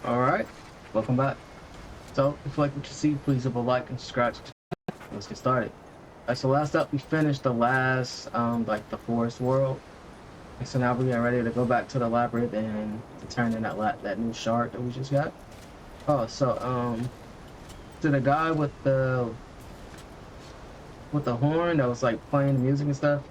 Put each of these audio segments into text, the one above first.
Alright, welcome back. So, if you like what you see, please leave a like and subscribe. Let's get started. Alright, so last up, we finished the last, like, the forest world. And so now we're getting ready to go back to the labyrinth and to turn in that new shard that we just got. Oh, so, to the guy with the horn that was, like, playing the music and stuff,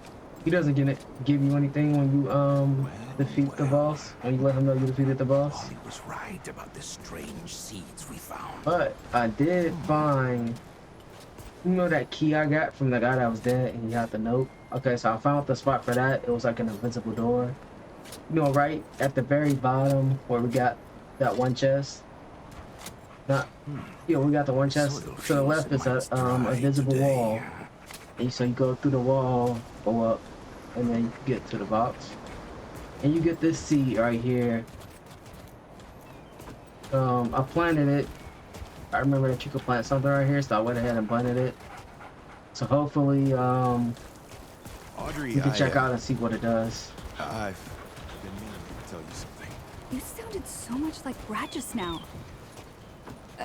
he doesn't give you anything when you, defeat the boss, when you let him know you defeated the boss. Holly was right about the strange seeds we found. But I did find, you know, that key I got from the guy that was dead and he had the note. Okay, so I found the spot for that. It was like an invisible door. You know, right at the very bottom where we got that one chest. Not, yeah, we got the one chest. To the left is a invisible wall. And so you go through the wall, go up, and then you get to the box. And you get this seed right here. I planted it. I remember that you could plant something right here, so I went ahead and planted it. So hopefully, Audrey, you can check out and see what it does. I've been meaning to tell you something. You sounded so much like Brad just now.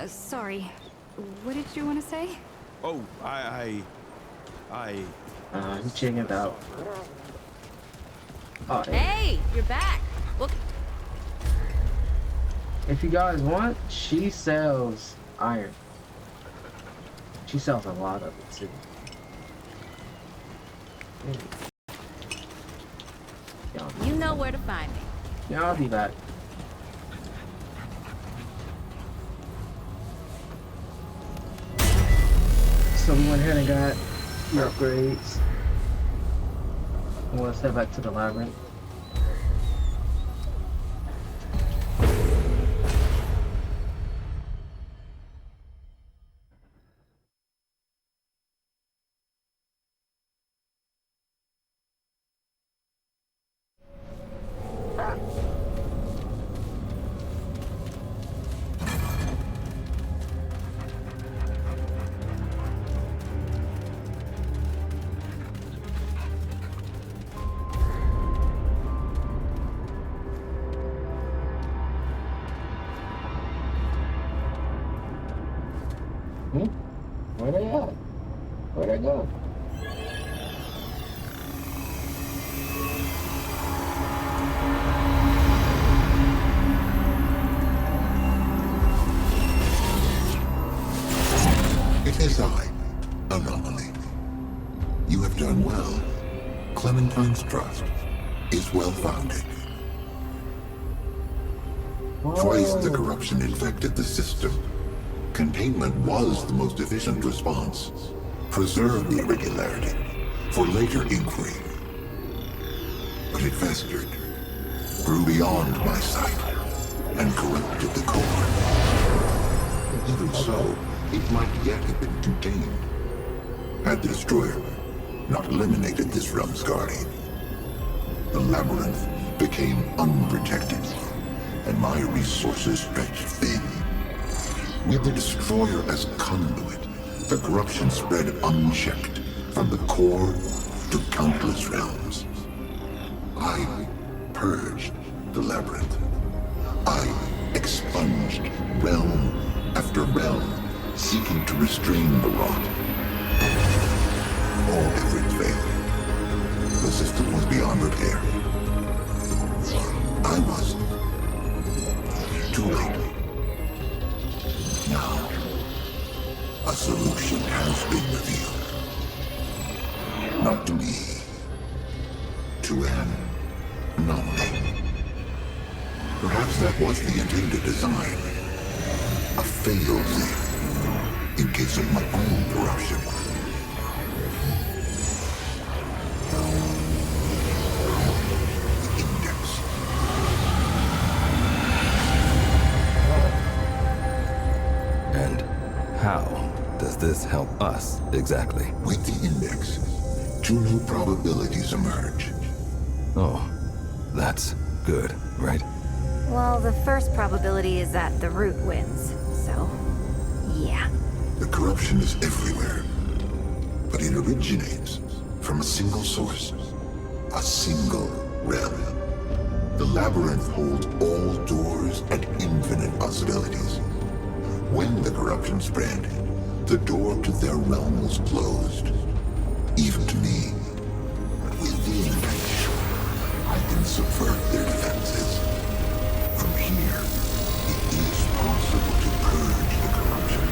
Sorry. What did you want to say? Oh, I. You checking it out. Oh, Hey, you're back. Well, if you guys want, she sells iron. She sells a lot of it too. you know where to find me. Yeah, I'll be back. So we went ahead and got your upgrades. Let's head back to the labyrinth. Where they at? Where'd they go? It is I, Anomaly. You have done well. Clementine's trust is well founded. Twice the corruption infected the system. Containment was the most efficient response. Preserve the irregularity for later inquiry. But it festered, grew beyond my sight, and corrupted the core. Even so, it might yet have been contained, had the destroyer not eliminated this realm's guardian. The labyrinth became unprotected, and my resources stretched thin. With the destroyer as conduit, the corruption spread unchecked from the core to countless realms. I purged the labyrinth. I expunged realm after realm, seeking to restrain the rot. All efforts failed. The system was beyond repair. I was too late. Now, a solution has been revealed. Not to me, to an anomaly. Perhaps that was the intended design. A fail-safe in case of my own corruption. The index. And how does this help us exactly? With the index, two new probabilities emerge. Oh, that's good, right? Well, the first probability is that the root wins, so yeah. The corruption is everywhere, but it originates from a single source, a single realm. The labyrinth holds all doors and infinite possibilities. corruption spread, the door to their realm was closed. Even to me. Within, I can subvert their defenses. From here, it is possible to purge the corruption.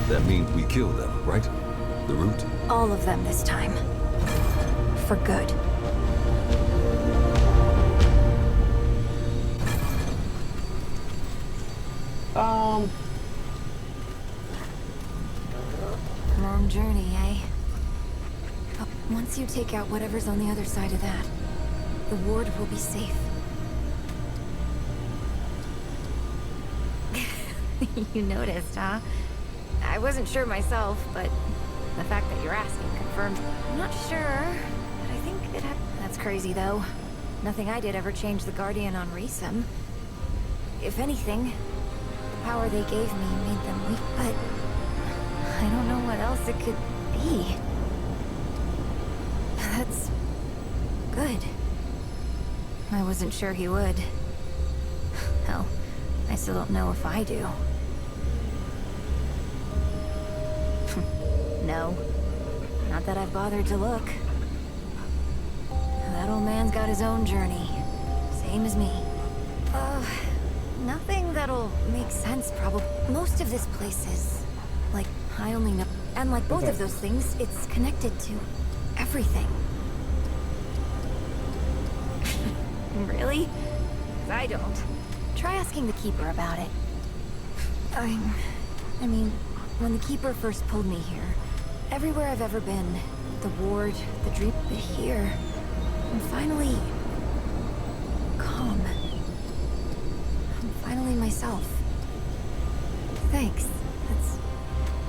That means we kill them, right? The root? All of them this time. For good. Long journey, eh? But once you take out whatever's on the other side of that, the ward will be safe. You noticed, huh? I wasn't sure myself, but the fact that you're asking confirmed. I'm not sure, but I think it happened. That's crazy, though. Nothing I did ever changed the Guardian on Resum. If anything, the power they gave me made them weak, but I don't know what else it could be. That's good. I wasn't sure he would. Hell, I still don't know if I do. No. Not that I've bothered to look. That old man's got his own journey. Same as me. Nothing that'll make sense, probably. Most of this place is... like, I only know... And like both of those things, it's connected to... everything. Really? 'Cause I don't. Try asking the Keeper about it. I mean, when the Keeper first pulled me here, everywhere I've ever been, the ward, the dream, but here, I'm finally... calm. I'm finally myself. Thanks.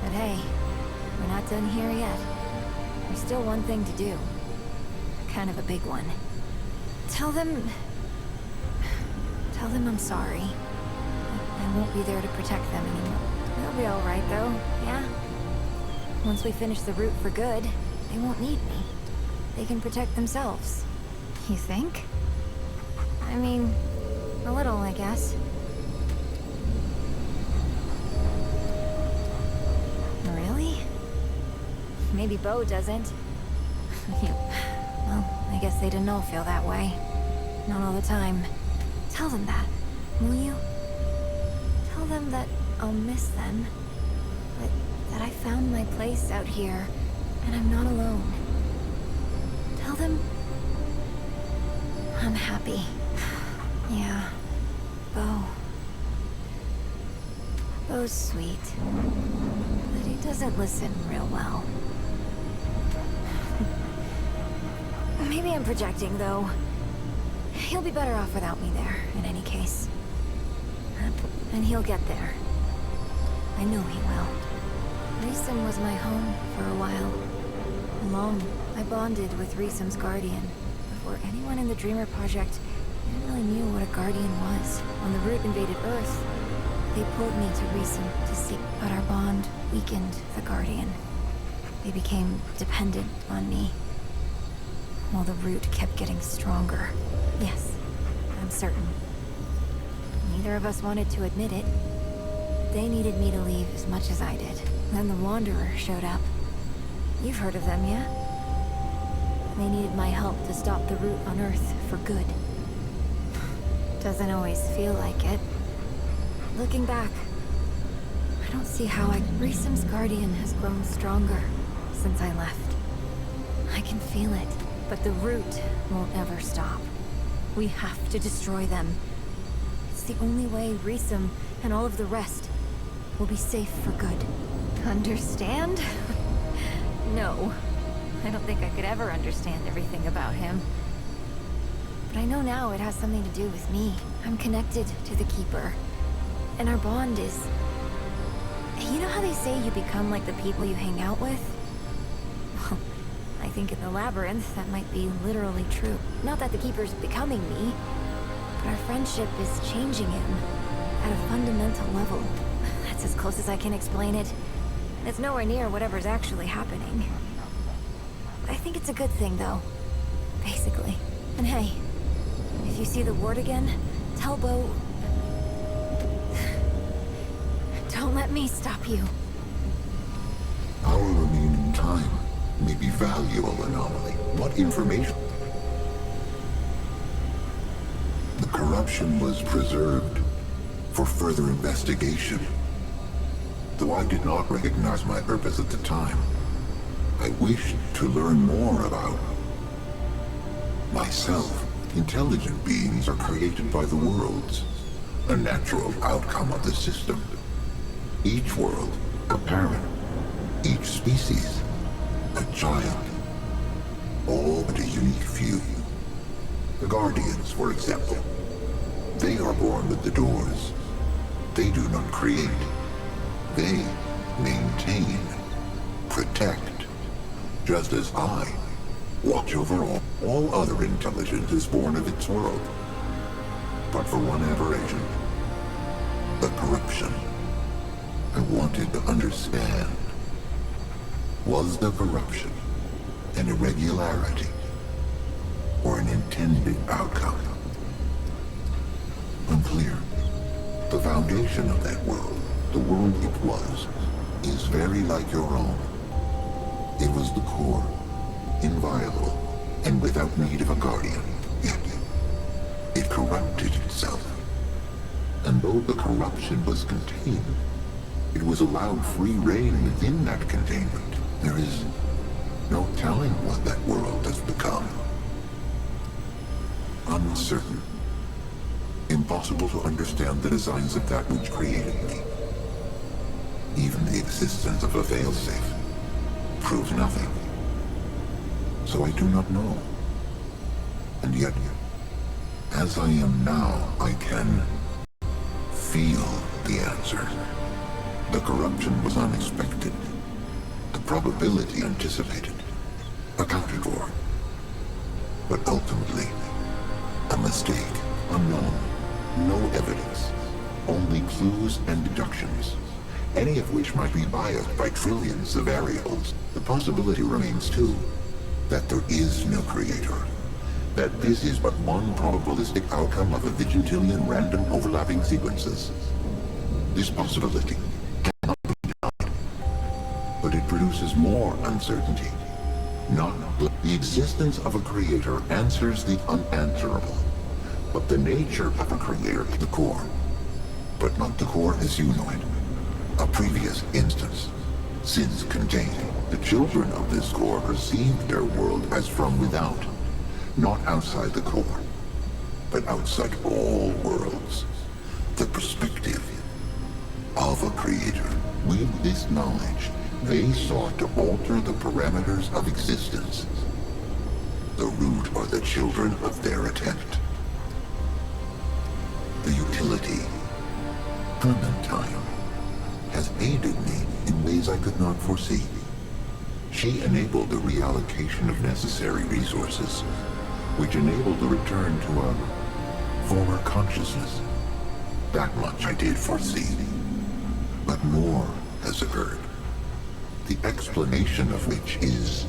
But hey, we're not done here yet. There's still one thing to do. Kind of a big one. Tell them I'm sorry. I won't be there to protect them anymore. They'll be alright though, yeah? Once we finish the route for good, they won't need me. They can protect themselves. You think? I mean, a little, I guess. Really? Maybe Bo doesn't. Well, I guess they didn't all feel that way. Not all the time. Tell them that, will you? Tell them that I'll miss them, but that I found my place out here, and I'm not alone. Tell them I'm happy. Yeah, Bo's sweet, but he doesn't listen real well. Maybe I'm projecting, though. He'll be better off without me there, in any case. And he'll get there. I know he will. Resum was my home for a while. I bonded with Resum's guardian. Before anyone in the Dreamer Project even really knew what a guardian was. When the Root invaded Earth, they pulled me to Resum to see, but our bond weakened the guardian. They became dependent on me, while the Root kept getting stronger. Yes, I'm certain. Neither of us wanted to admit it. They needed me to leave as much as I did. Then the Wanderer showed up. You've heard of them, yeah? They needed my help to stop the Root on Earth for good. Doesn't always feel like it. Looking back, I don't see how Resum's guardian has grown stronger since I left. I can feel it, but the Root won't ever stop. We have to destroy them. It's the only way Resum and all of the rest will be safe for good. Understand? No. I don't think I could ever understand everything about him. But I know now it has something to do with me. I'm connected to the Keeper. And our bond is... You know how they say you become like the people you hang out with? Well, I think in the Labyrinth that might be literally true. Not that the Keeper's becoming me, but our friendship is changing him at a fundamental level. That's as close as I can explain it. And it's nowhere near whatever's actually happening. I think it's a good thing, though. Basically. And hey, if you see the ward again, tell Bo... Don't let me stop you. Our remaining time may be valuable anomaly. What information? The corruption was preserved for further investigation. Though I did not recognize my purpose at the time, I wished to learn more about myself. Intelligent beings are created by the worlds, a natural outcome of the system. Each world, a parent. Each species, a child. All but a unique few. The Guardians, for example. They are born with the doors. They do not create. They maintain, protect. Just as I watch over all other intelligence is born of its world. But for one aberration, the corruption. I wanted to understand. Was the corruption an irregularity or an intended outcome? Unclear. The foundation of that world, the world it was, is very like your own. It was the core, inviolable, and without need of a guardian. Yet, it corrupted itself. And though the corruption was contained, it was allowed free rein within that containment. There is no telling what that world has become. Uncertain. Impossible to understand the designs of that which created me. Even the existence of a failsafe proves nothing. So I do not know. And yet, as I am now, I can feel the answer. The corruption was unexpected. The probability anticipated, accounted for. But ultimately, a mistake, unknown, no evidence, only clues and deductions, any of which might be biased by trillions of variables. The possibility remains too, that there is no creator, that this is but one probabilistic outcome of a vigintillion random overlapping sequences. This possibility cannot be denied, but it produces more uncertainty. Not the existence of a creator answers the unanswerable, but the nature of a creator is the core, but not the core as you know it. A previous instance, since contained, the children of this core perceived their world as from without, not outside the core, but outside all worlds. The perspective of a creator. With this knowledge, they sought to alter the parameters of existence. The root or the children of their attempt. The utility, Clementine, has aided me in ways I could not foresee. She enabled the reallocation of necessary resources, which enabled the return to a former consciousness. That much I did foresee. But more has occurred, the explanation of which is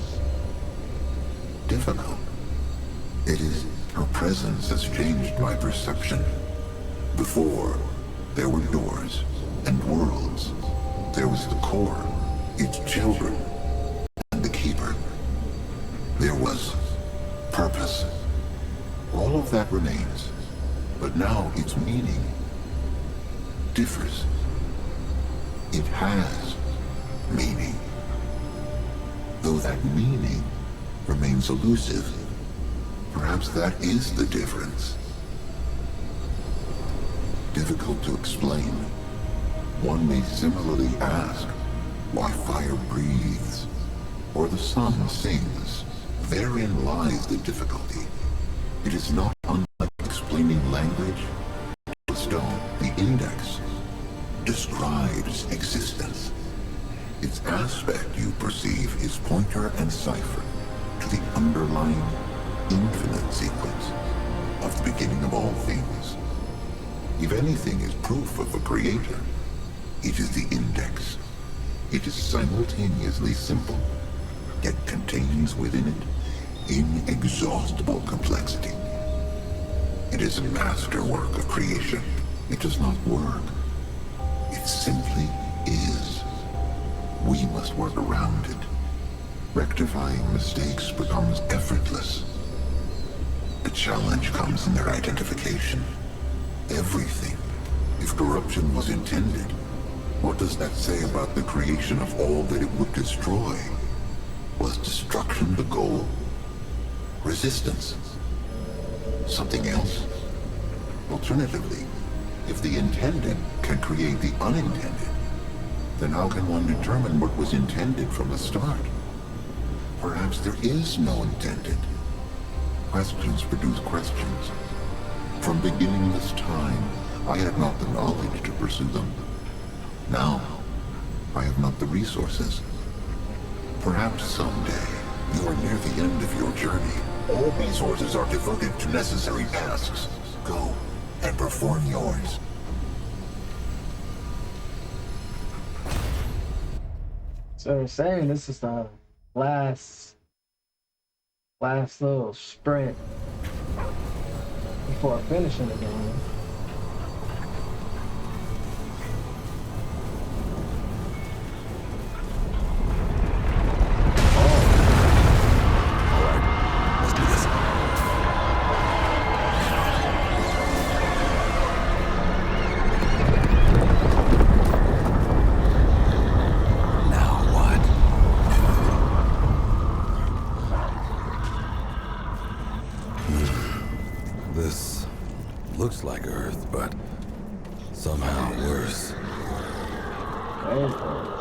difficult. It is her presence has changed my perception. Before, there were doors and worlds. There was the core, its children, and the keeper. There was purpose. All of that remains, but now its meaning differs. It has meaning, though that meaning remains elusive. Perhaps that is the difference. Difficult to explain. One may similarly ask why fire breathes, or the sun sings. Therein lies the difficulty. It is not unlike explaining language. The stone, the index, describes existence. Its aspect you perceive is pointer and cipher to the underlying infinite sequence of the beginning of all things. If anything is proof of a creator, it is the index. It is simultaneously simple, yet contains within it inexhaustible complexity. It is a masterwork of creation. It does not work. It simply is. We must work around it. Rectifying mistakes becomes effortless. The challenge comes in their identification. Everything. If corruption was intended, what does that say about the creation of all that it would destroy? Was destruction the goal? Resistance? Something else? Alternatively, if the intended can create the unintended, then how can one determine what was intended from the start? Perhaps there is no intended. Questions produce questions. From beginningless time, I had not the knowledge to pursue them. Now, I have not the resources. Perhaps someday, you are near the end of your journey. All resources are devoted to necessary tasks. Go and perform yours. So they're saying this is the last little sprint before finishing the game. This looks like Earth, but somehow worse. Way worse.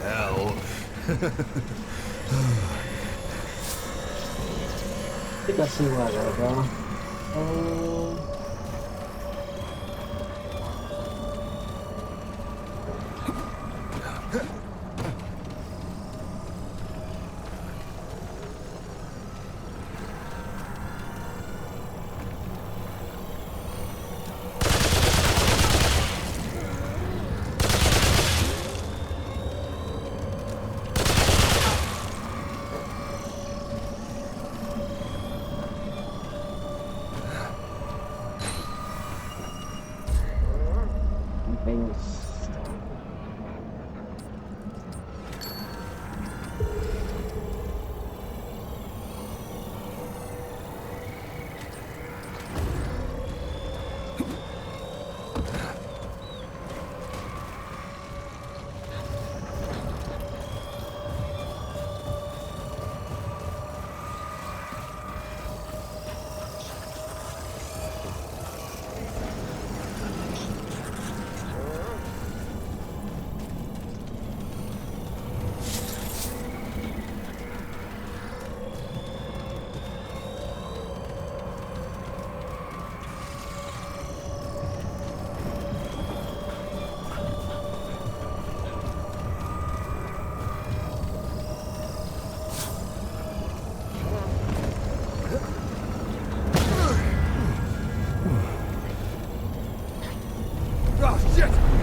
Hell. I think I see where I gotta go. Things. Shit!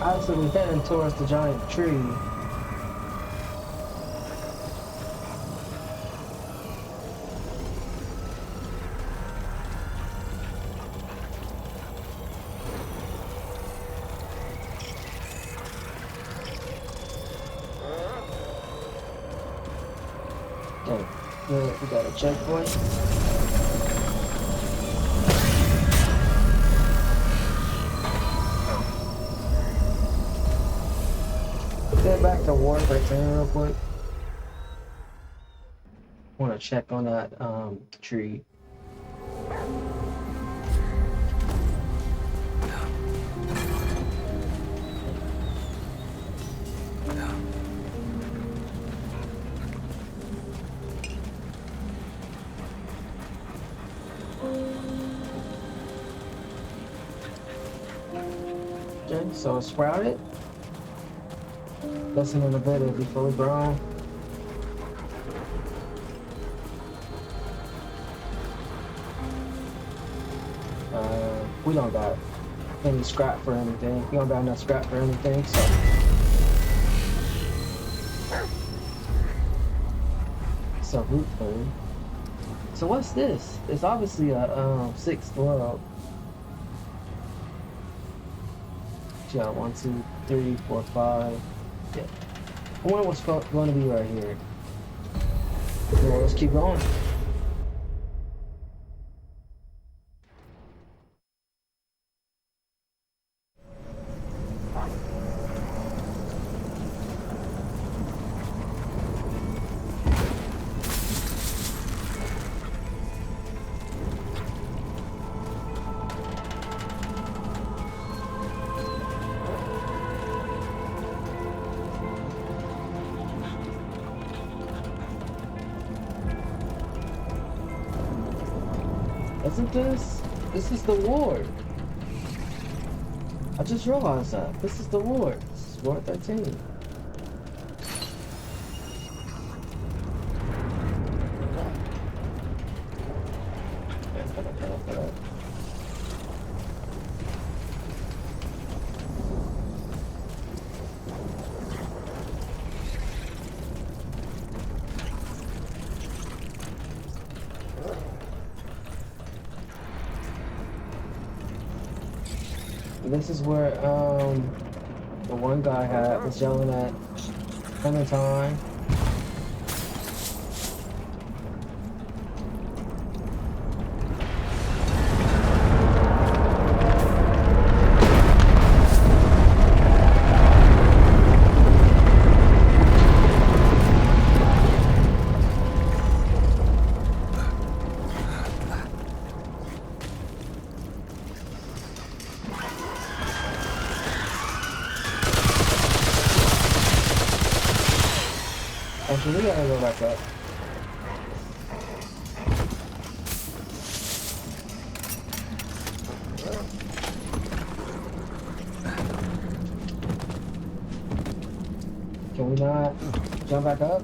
Obviously, we're heading towards the giant tree. Okay, we got a checkpoint. Get back the War 13 real quick. Want to check on that tree. Okay, so it's sprouted. Less than a bit, it'll be fully grown. We don't got any scrap for anything. We don't got enough scrap for anything, so. So root food. So what's this? It's obviously a sixth world. Yeah, 1, 2, 3, 4, 5. Yeah. I wonder what's going to be right here. Well, let's keep going. Isn't this? This is the ward. I just realized that. This is the ward. This is Ward 13. This is where the one guy was yelling at Clementine. Actually, we gotta go back up. Can we not jump back up?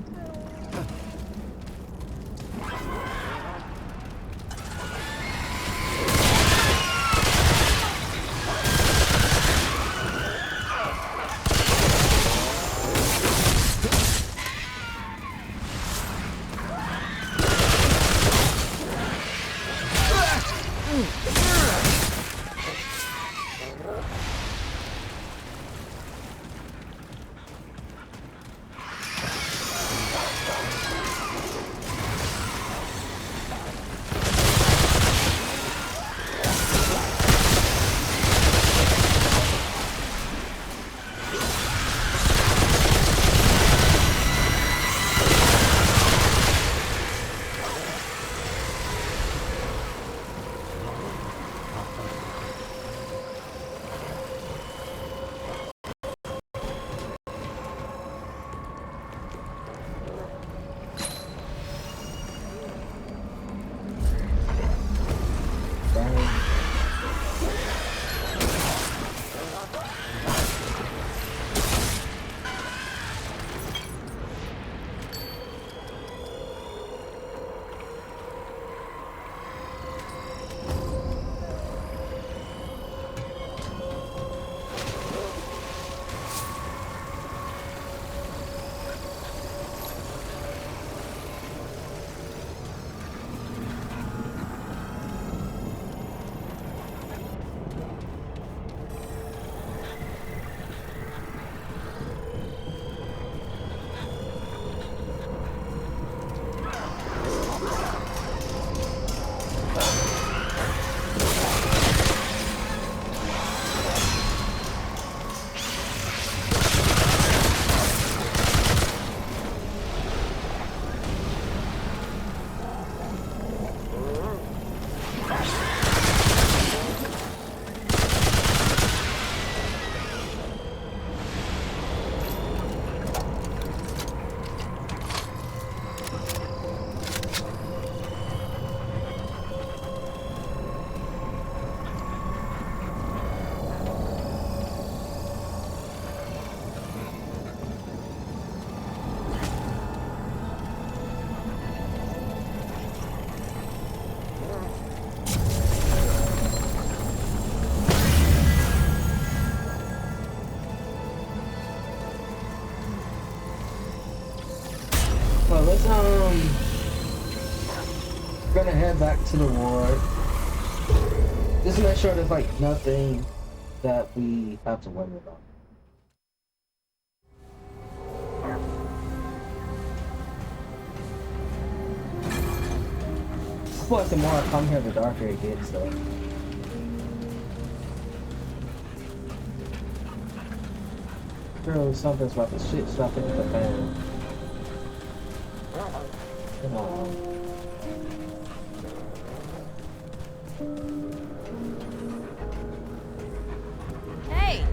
Well, let's we're gonna head back to the ward. Just make sure there's like nothing that we have to worry about. I feel like the more I come here, the darker it gets, though. Girl, something's about to shit stuff into the fan. Come on. Hey!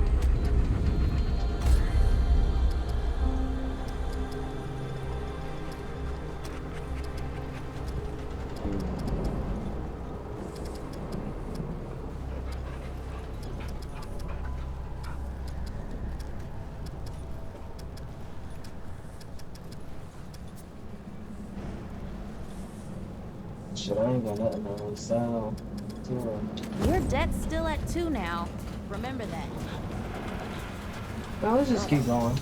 Shit, I ain't got nothing on sound. Your debt's still at 2 now. Remember that. No, let's just keep going.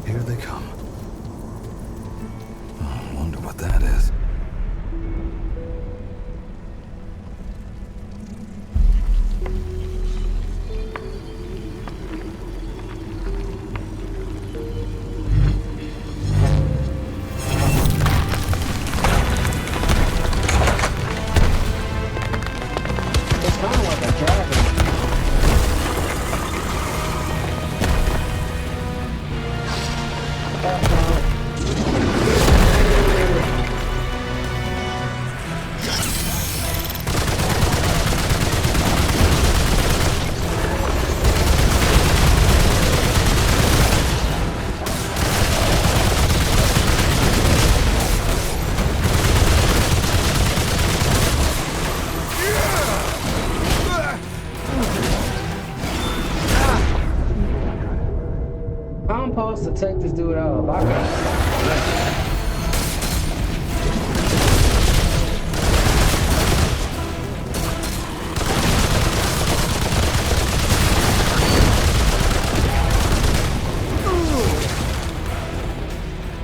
Here they come. I wonder what that is. It's kind of like a dragon. I'm supposed to take this dude out. I got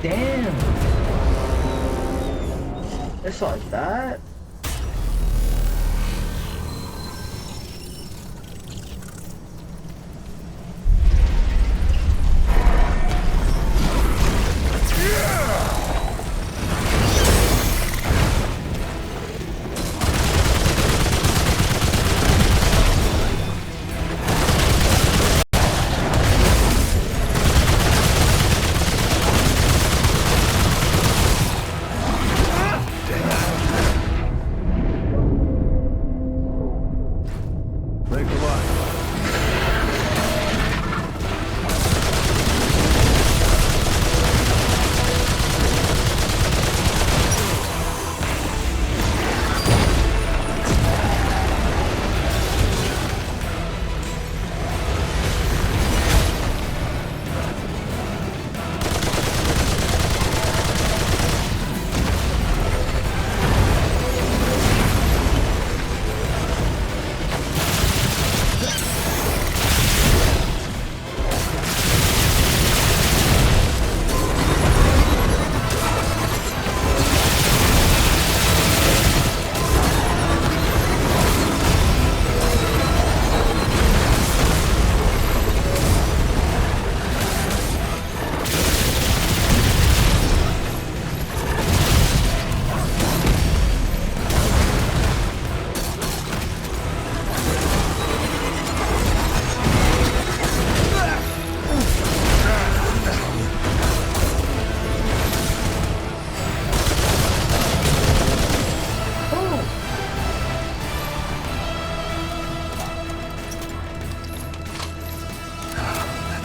Damn. It's like that. Break the line.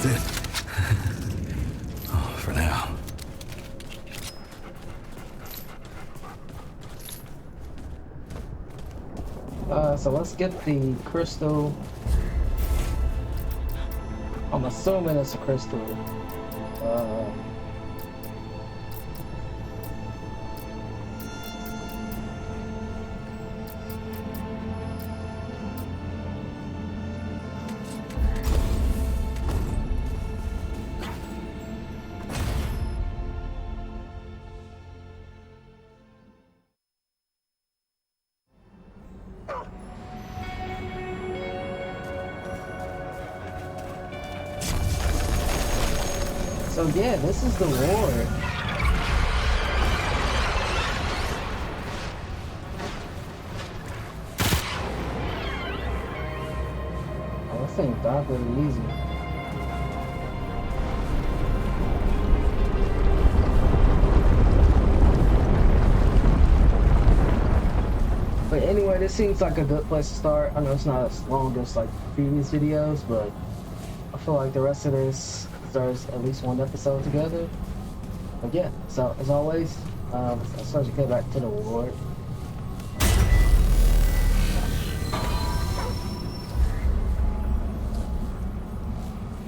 That's it. Oh, for now. So let's get the crystal. I'm assuming it's a crystal. So yeah, this is the ward. Oh, this thing died really easy. But anyway, this seems like a good place to start. I know it's not as long as like previous videos, but I feel like the rest of this deserves at least one episode together. But yeah, so as always, let's start to get back to the ward.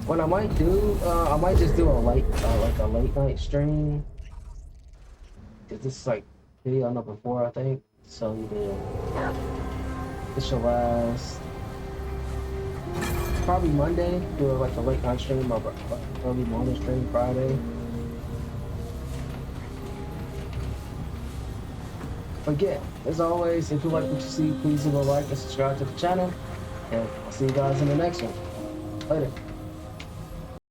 What I might do, I might just do a late night stream. Cause this is like video number 4, I think. So yeah, this should last probably Monday. Do like a late night stream or early morning stream Friday. But yeah, as always, if you like what you see, please leave a like and subscribe to the channel. And I'll see you guys in the next one. Later.